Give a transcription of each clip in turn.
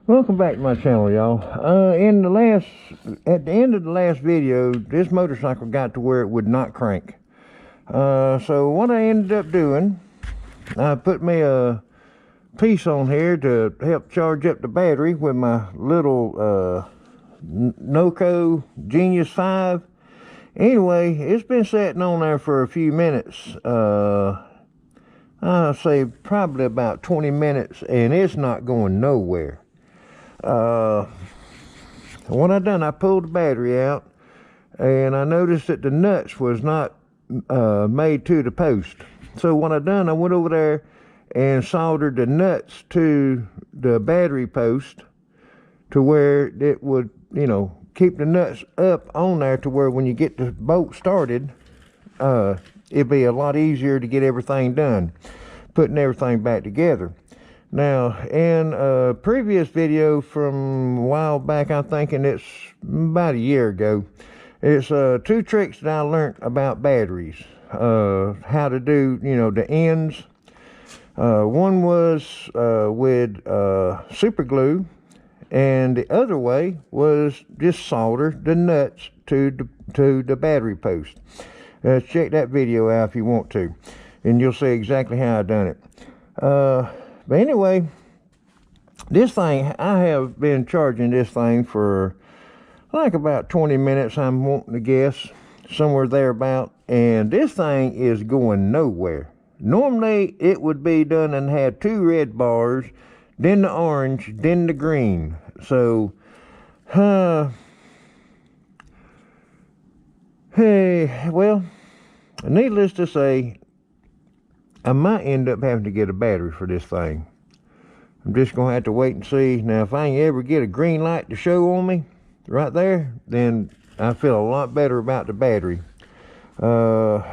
Welcome back to my channel, y'all. At the end of the last video, this motorcycle got to where it would not crank. So what I ended up doing, I put me a piece on here to help charge up the battery with my little Noco Genius 5. Anyway, it's been sitting on there for a few minutes. I'll say probably about 20 minutes, and it's not going nowhere. What I done, I pulled the battery out, and I noticed that the nuts was not made to the post. So what I done, I went over there and soldered the nuts to the battery post to where it would, keep the nuts up on there to where when you get the bolt started, it'd be a lot easier to get everything done, putting everything back together. Now, in a previous video from a while back, I'm thinking it's about a year ago, it's 2 tricks that I learned about batteries, how to do, the ends. One was with super glue, and the other way was just solder the nuts to the battery post. Check that video out if you want to, and you'll see exactly how I done it. But anyway, this thing, I have been charging this thing for like about 20 minutes, I'm wanting to guess, somewhere thereabout, and this thing is going nowhere. Normally, it would be done and had 2 red bars, then the orange, then the green. So, hey, well, needless to say, I might end up having to get a battery for this thing. I'm just going to have to wait and see. Now, if I ever get a green light to show on me right there, then I feel a lot better about the battery. And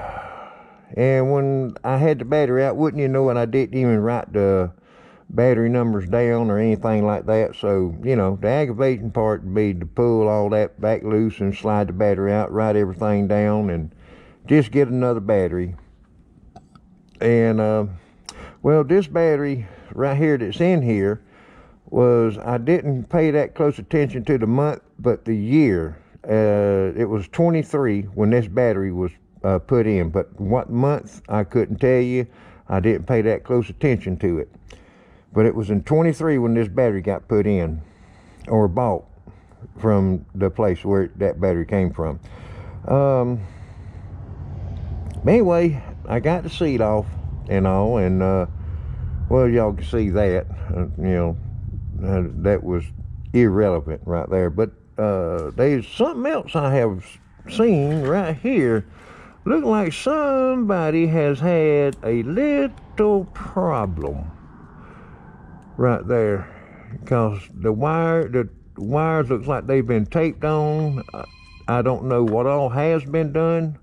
when I had the battery out, wouldn't you know it, I didn't even write the battery numbers down or anything like that. So, the aggravating part would be to pull all that back loose and slide the battery out, write everything down, and just get another battery. And well, this battery right here that's in here I didn't pay that close attention to the month, but the year. It was 23 when this battery was put in, but what month I couldn't tell you. I didn't pay that close attention to it, but it was in 23 when this battery got put in or bought from the place where that battery came from. Anyway, I got the seat off and all, and well, y'all can see that, that was irrelevant right there. But there's something else I have seen right here. Looking like somebody has had a little problem right there, because the wires looks like they've been taped on. I don't know what all has been done.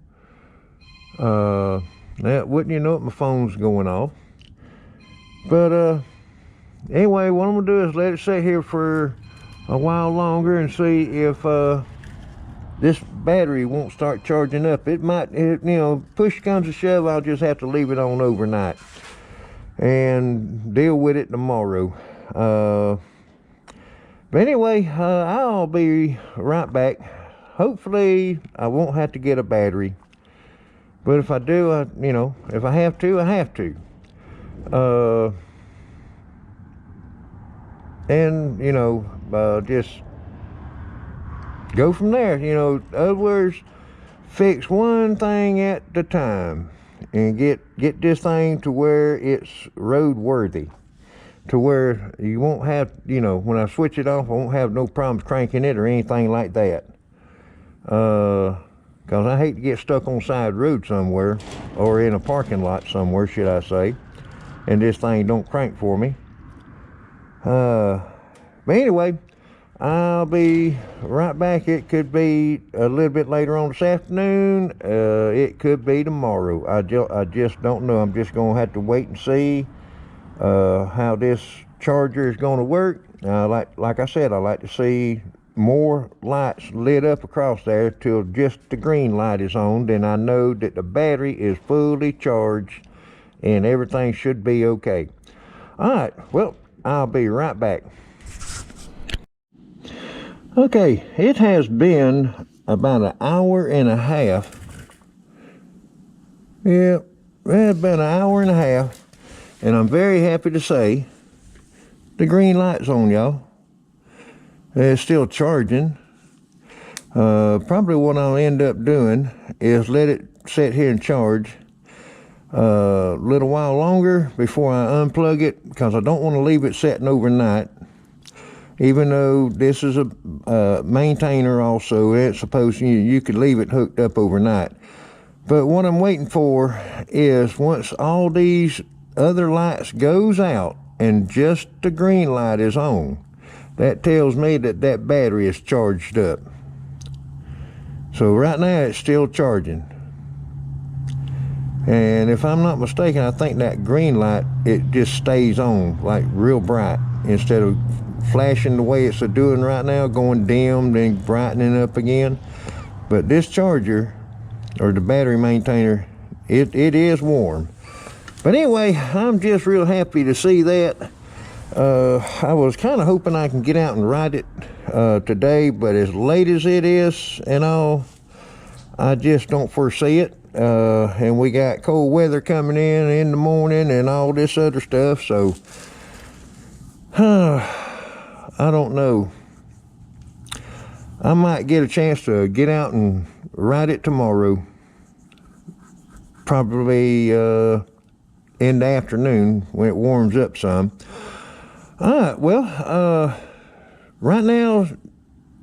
Now, wouldn't you know it, my phone's going off. But anyway, what I'm gonna do is let it sit here for a while longer and see if this battery won't start charging up. It might, push comes to shove, I'll just have to leave it on overnight and deal with it tomorrow. But anyway, I'll be right back. Hopefully I won't have to get a battery, but if I do, if I have to, I have to. And just go from there. In other words, fix one thing at a time and get this thing to where it's road worthy, to where you won't have, when I switch it off, I won't have no problems cranking it or anything like that. Because I hate to get stuck on side road somewhere, or in a parking lot somewhere, should I say, and this thing don't crank for me. But anyway, I'll be right back. It could be a little bit later on this afternoon. It could be tomorrow. I just don't know. I'm just going to have to wait and see how this charger is going to work. Like I said, I like to see more lights lit up across there till just the green light is on. Then I know that the battery is fully charged and everything should be okay. All right, well, I'll be right back. Okay, it has been about an hour and a half. Yeah, it's been an hour and a half, and I'm very happy to say the green light's on, y'all. It's still charging. Probably what I'll end up doing is let it sit here and charge a little while longer before I unplug it, because I don't want to leave it sitting overnight. Even though this is a maintainer also, it's supposed you could leave it hooked up overnight. But what I'm waiting for is once all these other lights goes out and just the green light is on, that tells me that that battery is charged up. So right now it's still charging. And if I'm not mistaken, I think that green light, it just stays on like real bright instead of flashing the way it's doing right now, going dim then brightening up again. But this charger, or the battery maintainer, it is warm. But anyway, I'm just real happy to see that. I was kind of hoping I can get out and ride it today, but as late as it is and all, I just don't foresee it. And we got cold weather coming in the morning and all this other stuff, so I don't know. I might get a chance to get out and ride it tomorrow, probably in the afternoon when it warms up some. All right, well, right now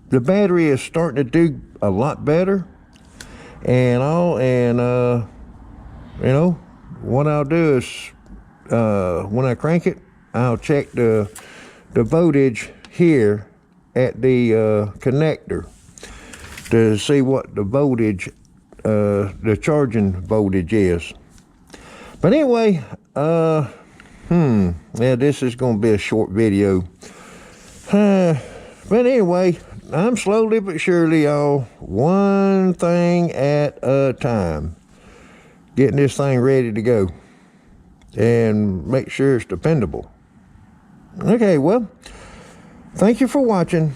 the battery is starting to do a lot better and all, and you know, what I'll do is when I crank it, I'll check the voltage here at the connector to see what the voltage, the charging voltage is. But anyway, yeah, this is going to be a short video. But anyway, I'm slowly but surely, y'all, one thing at a time, getting this thing ready to go and make sure it's dependable. Okay, well, thank you for watching.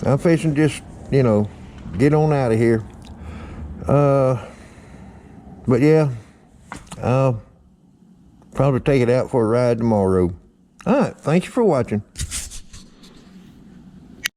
I'm fixing just, you know, get on out of here. But yeah, I'll probably take it out for a ride tomorrow. All right, thank you for watching.